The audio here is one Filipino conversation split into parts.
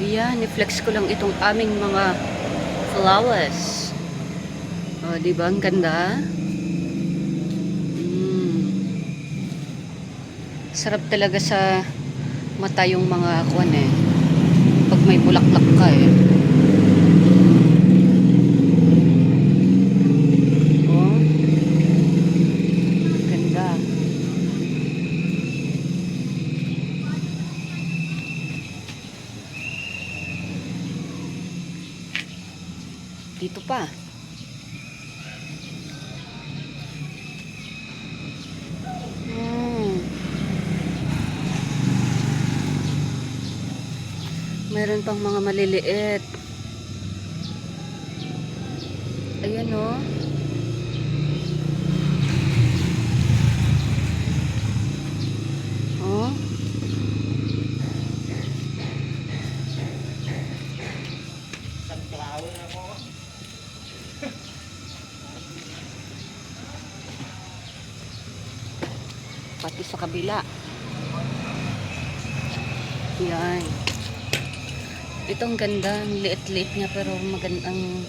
Yan, i-flex ko lang itong aming mga flowers. O, diba? Ang ganda. Sarap talaga sa mata yung mga kuwan eh. Pag may bulaklak ka eh. Oh. Ganda. Dito pa. Meron pang mga maliliit. Ayan o. Oh. Pati sa kabila. Yan. Itong ganda, liit-liit niya pero magandang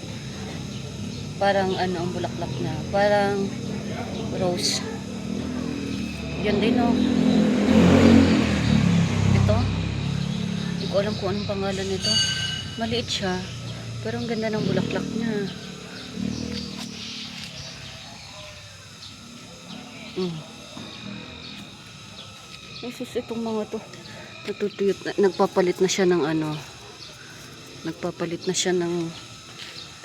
parang ano ang bulaklak niya. Parang rose. Yan din oh. Ito. Hindi ko alam kung anong pangalan nito. Maliit siya. Pero ang ganda ng bulaklak niya. Isus, itong mga to. Natutuyot na. Nagpapalit na siya ng ano. Nagpapalit na siya ng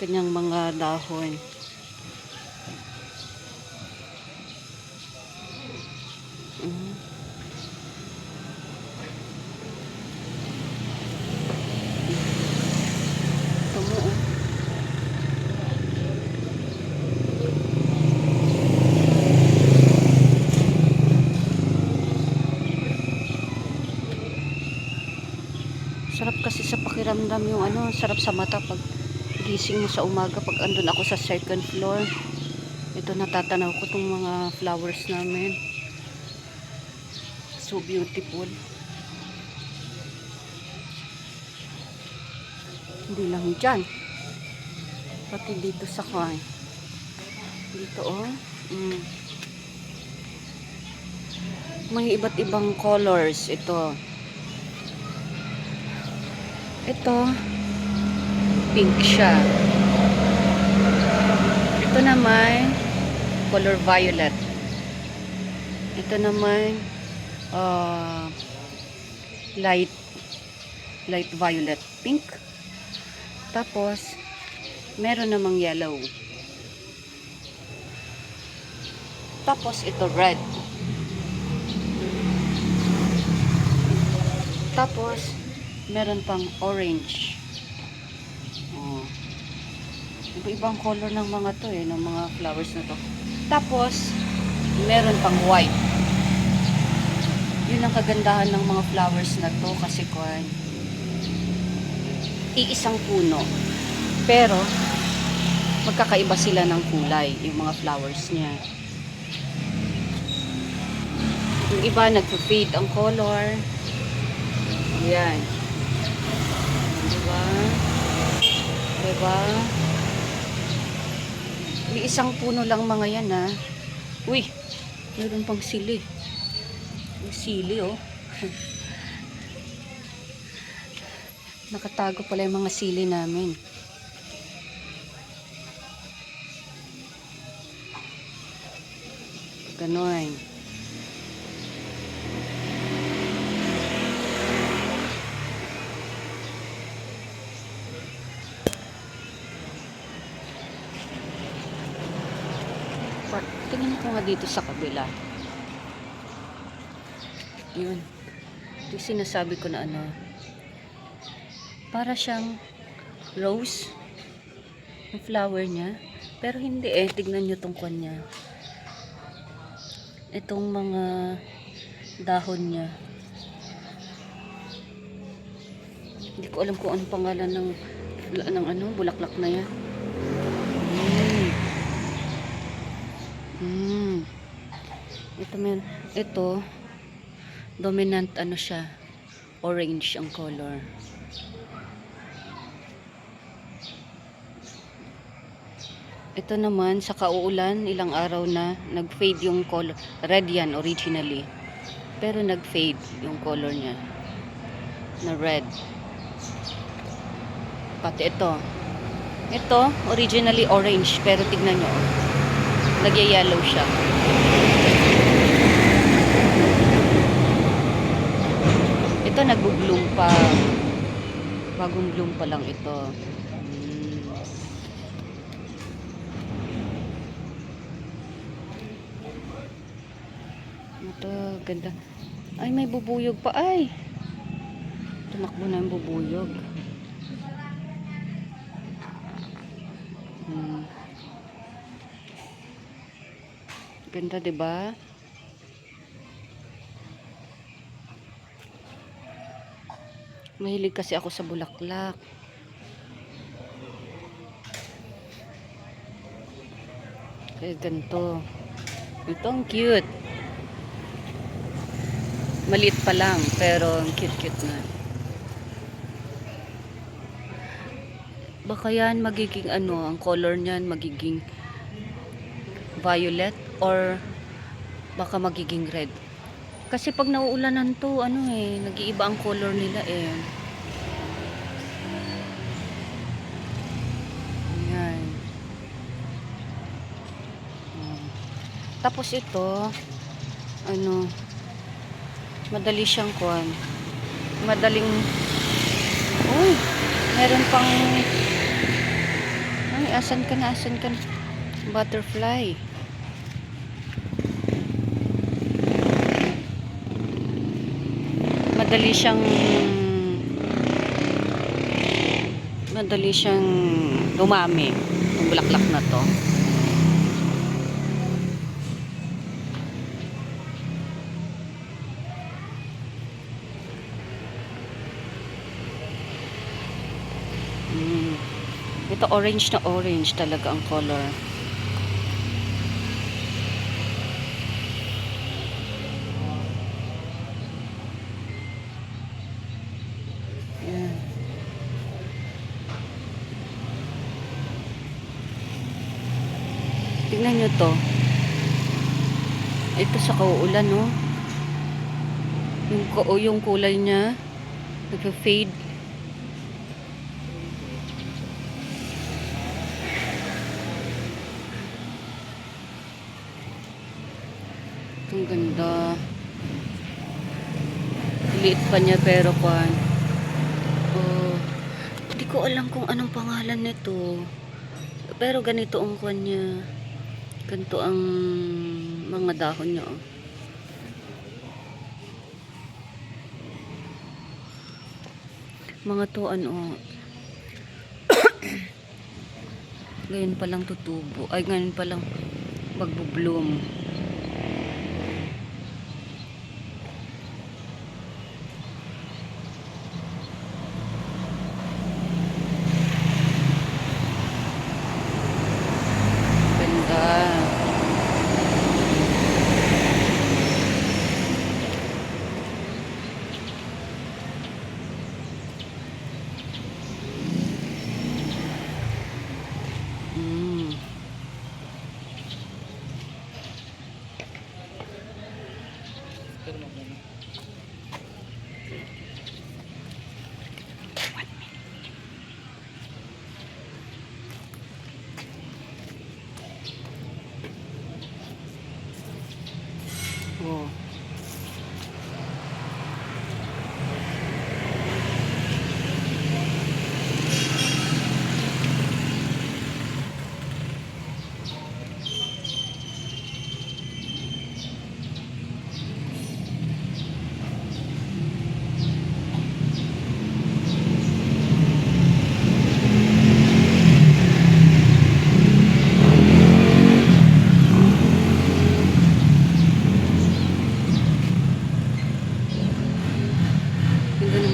kanyang mga dahon. Sarap kasi sa pakiramdam yung ano, sarap sa mata pag gising mo sa umaga pag andun ako sa second floor. Ito natatanaw ko tong mga flowers namin. So beautiful. Hindi lang dyan. Pati dito sa kwan. Dito oh. May iba't ibang colors ito. Ito, pink siya. Ito naman, color violet. Ito naman, light violet pink. Tapos, meron namang yellow. Tapos, ito red. Tapos, meron pang orange. Oh. Iba-ibang color ng mga to eh, ng mga flowers na to. Tapos, meron pang white. Yun ang kagandahan ng mga flowers na to kasi kwan, iisang puno. Pero, magkakaiba sila ng kulay, yung mga flowers niya. Yung iba, nagpo-fade ang color. Ayan. Diba? Diba? Isang puno lang mga yan ha. Uy, meron pang sili. Yung sili oh. Nakatago pala yung mga sili namin. Ganon. Tingin ko nga dito sa kabila. Yun. Ito yung sinasabi ko na ano. Para siyang rose. Yung flower niya. Pero hindi eh. Tignan nyo tong kwan niya. Itong mga dahon niya. Hindi ko alam kung anong pangalan ng ano, bulaklak na yan. Ito dominant ano siya, orange ang color. Ito naman, sa kauulan, ilang araw na, nag-fade yung color. Red yan, originally. Pero nag-fade yung color niya. Na red. Pati ito. Ito, originally orange. Pero tignan nyo, nag-yellow siya. Ito, nag-bloom pa. Bagong bloom pa lang ito. Ito, ganda. Ay, may bubuyog pa. Ay! Tumakbo na yung bubuyog. Ganda, 'di ba? Mahilig kasi ako sa bulaklak. Kaya ganito. Ito ang cute. Maliit pa lang, pero ang cute-cute na. Baka yan magiging ano, ang color niyan magiging violet or baka magiging red. Kasi pag nauulanan to, ano eh, nag-iiba ang color nila eh. Ayan. Tapos ito, ano, madali siyang kuhan. Madaling, uy, meron pang, ay, asan ka na, butterfly. Madali siyang dumami yung bulaklak na to. Ito orange na orange talaga ang color. Yan. Tingnan nyo to. Ito sa kauulan, no? Yung kulay niya nag-fade. Ang ganda. Liit pa niya pero pan. Oh, hindi ko alam kung anong pangalan nito. Pero ganito ang kwan niya. Ganito ang mga dahon niya. Oh. Mga to ano. Ngayon pa lang tutubo. Ay, ngayon pa lang magbo-bloom. Oh.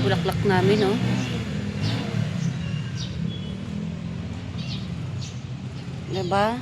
Bulaklak namin, oh. Diba?